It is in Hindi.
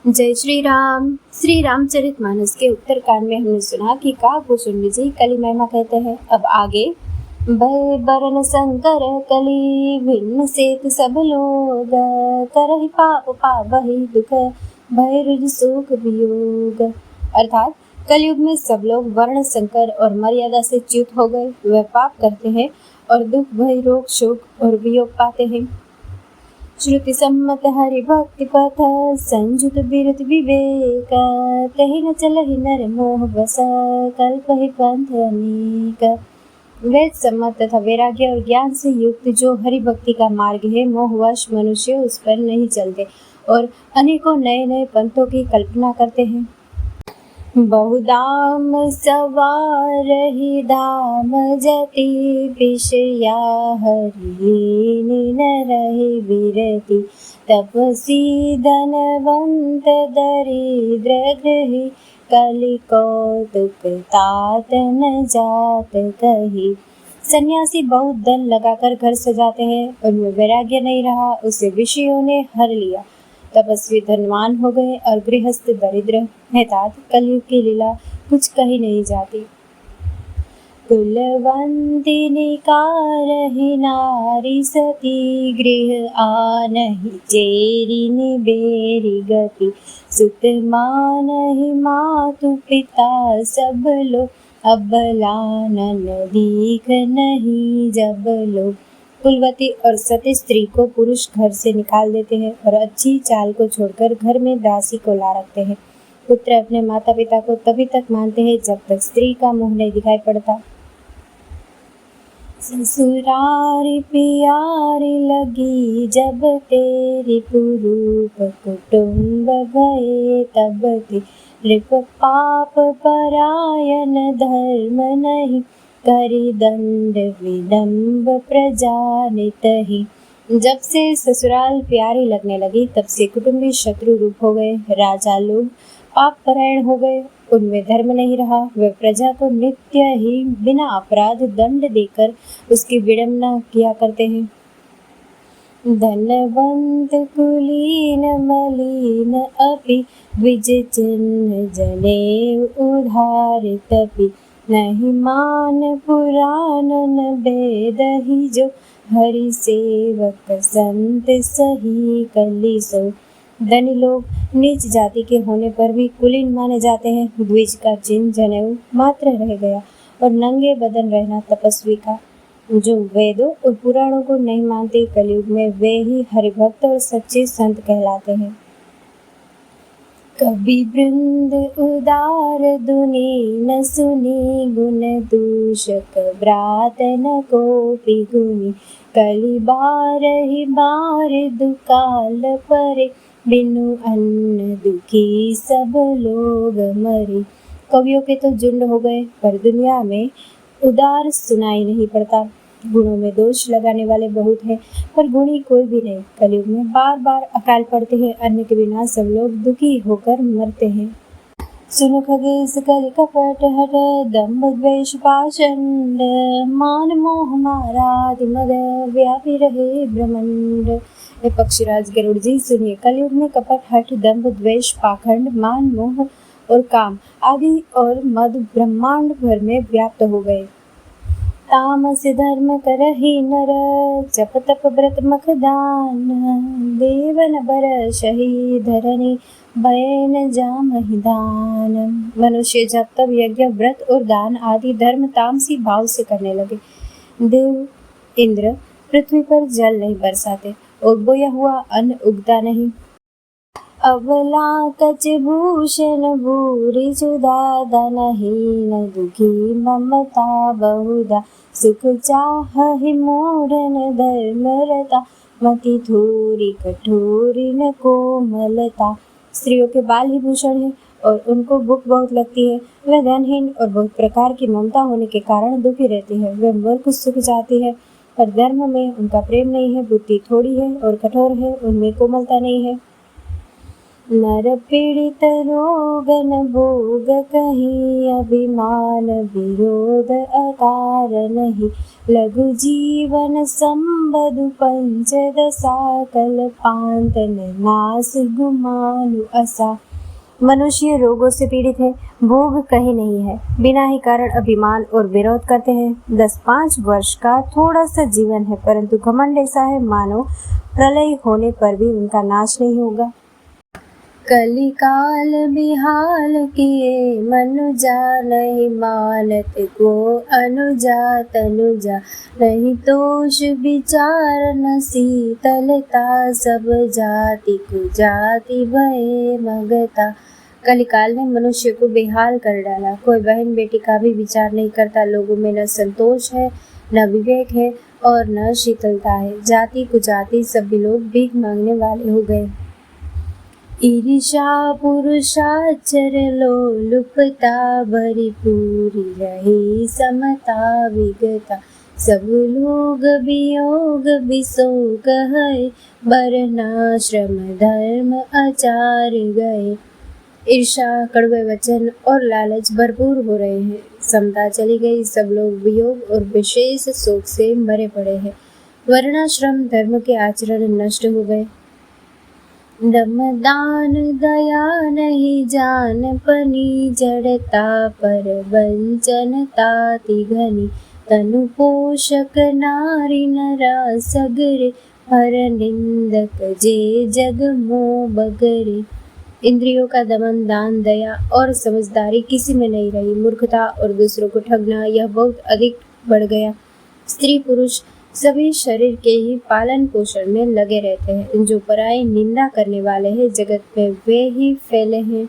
जय श्री रामचरितमानस के उत्तरकांड में हमने सुना कि काकभूषुंड जी कली महिमा कहते हैं। अब आगे भय बरन शंकर कली भिन्न सेत सब लोग करहि पाप पावहि दुख भय रुज शोक वियोग। अर्थात कलयुग में सब लोग वर्ण संकर और मर्यादा से च्युत हो गए, वह पाप करते हैं और दुख भय रोग शोक और वियोग पाते हैं। श्रुति सम्मत हरि भक्ति पथ संजुत बिरुत विवेक तहि न चलहि नर मोह बस कल्प ही पंथ अनेक। वेद सम्मत तथा वैराग्य और ज्ञान से युक्त जो हरि भक्ति का मार्ग है, मोहवश मनुष्य उस पर नहीं चलते और अनेकों नए नए पंथों की कल्पना करते हैं। बहुधाम सवारहि धाम जति विषया हरि न रहि विरति तपसी धनवंत दरिद्र गृही कलि कौतुक तात न जात कही। सन्यासी बहुत धन लगाकर घर सजाते हैं, उनमें वैराग्य नहीं रहा, उसे विषयों ने हर लिया। तपस्वी धनवान हो गए और गृहस्थ दरिद्र। अर्थात कलयुग की लीला कुछ कही नहीं जाती। कुलवंतिनी कारहि नारी सती गृह आनहि चेरी निबेरी गति सुत मानहि मातु पिता सब लोग अबलानन दीख नहीं जब लोग। कुलवती और सती स्त्री को पुरुष घर से निकाल देते हैं और अच्छी चाल को छोड़कर घर में दासी को ला रखते हैं। पुत्र अपने माता पिता को तभी तक मानते हैं जब तक स्त्री का मुंह नहीं दिखाई पड़ता। ससुरारी प्यारी लगी जब तेरी पुरूप कुटुंब भये तब ते लिप पाप परायण धर्म नहीं करी दंड विदम्ब प्रजा नितहि। जब से ससुराल प्यारी लगने लगी तब से कुटुंबी शत्रु रूप हो गए, राजा लोग पाप परायण हो गए, उनमें धर्म नहीं रहा। वे प्रजा को नित्य ही बिना अपराध दंड देकर उसकी विडंबना किया करते हैं। धनवंत कुलीन मलिन अपि द्विज चिन्ह जने उधार तपि नहीं मान पुराण न वेद ही जो हरि सेवक संत सही कली सो। धनी लोग नीच जाति के होने पर भी कुलीन माने जाते हैं। द्विज का चिन्ह जनेऊ मात्र रह गया और नंगे बदन रहना तपस्वी का। जो वेदों और पुराणों को नहीं मानते, कलयुग में वे ही हरिभक्त और सच्चे संत कहलाते हैं। कवि वृंद उदार दुनि न सुनी गुण दूषक ब्रात न कोपि गुनी कलि बारहि बार दुकाल परे बिनु अन्न दुखी सब लोग मरे। कवियों के तो झुंड हो गए, पर दुनिया में उदार सुनाई नहीं पड़ता। गुणों में दोष लगाने वाले बहुत हैं, पर गुणी कोई भी नहीं। कलयुग में बार बार अकाल पड़ते हैं, अन्न के बिना सब लोग दुखी होकर मरते हैं। सुनो खगेश कलि कपट हट दंभ द्वेष पाषंड मान मोह मारादि मद व्यापी रहे ब्रह्मांड। हे पक्षीराज गरुड़ जी सुनिए, कलयुग में कपट हट दंभ द्वेष पाखंड मान मोह और काम आदि और मद ब्रह्मांड भर में व्याप्त हो गए। तामस धर्म करहि नर जप तप व्रत मख दान देवन बर शही धरनी भय न जामहि दान। मनुष्य जब तब यज्ञ व्रत और दान आदि धर्म तामसी भाव से करने लगे। देव इंद्र पृथ्वी पर जल नहीं बरसाते और बोया हुआ अन्न उगता नहीं। अबला कच भूषण भूरि जुदा नहीं दुखी ममता बहुधा सुख चाहि मूढ़न धर्म रता मति थोरी कठोरी न कोमलता। स्त्रियों के बाल ही भूषण है और उनको भूख बहुत लगती है। वे धनहीन और बहुत प्रकार की ममता होने के कारण दुखी रहती है। वे मूर्ख सुख चाहती है, पर धर्म में उनका प्रेम नहीं है। बुद्धि थोड़ी है और कठोर है, उनमें कोमलता नहीं है। नर पीड़ित रोग न भोग कहीं, अभिमान विरोध अकारणहि। लघु जीवन संबधु पंचदशा, कल पांतन नास गुमानु असा। मनुष्य रोगों से पीड़ित है, भोग कहीं नहीं है, बिना ही कारण अभिमान और विरोध करते हैं। 10-5 वर्ष का थोड़ा सा जीवन है, परंतु घमंड ऐसा है मानो प्रलय होने पर भी उनका नाश नहीं होगा। कलिकाल बिहाल किए मनुजा, नहीं मानत को अनुजा तनुजा। नहीं दोष विचार न शीतलता, सब जाति को जाति भय मगता। कलिकाल ने मनुष्य को बेहाल कर डाला। कोई बहन बेटी का भी विचार नहीं करता। लोगों में न संतोष है, न विवेक है और न शीतलता है। जाति कुजाति सभी लोग भीख मांगने वाले हो गए। ईर्ष्या पुरुषाचर लोलुपता, भरी पूरी रही समता विगता। सब लोग वियोग विशोक है, बरना श्रम धर्म आचार गए। ईर्ष्या, कड़वे वचन और लालच भरपूर हो रहे हैं। समता चली गई, सब लोग वियोग और विशेष शोक से मरे पड़े हैं। वर्णाश्रम धर्म के आचरण नष्ट हो गए। दम दान दया नहीं जान पनी, जड़ता पर वंचनता तिघनी। तनु पोषक नारी नरा सगरे, हर निंदक जे जग मोह बगरे। इंद्रियों का दमन, दान, दया और समझदारी किसी में नहीं रही। मूर्खता और दूसरों को ठगना यह बहुत अधिक बढ़ गया। स्त्री पुरुष सभी शरीर के ही पालन पोषण में लगे रहते हैं। जो पराई निंदा करने वाले हैं, जगत में वे ही फैले हैं।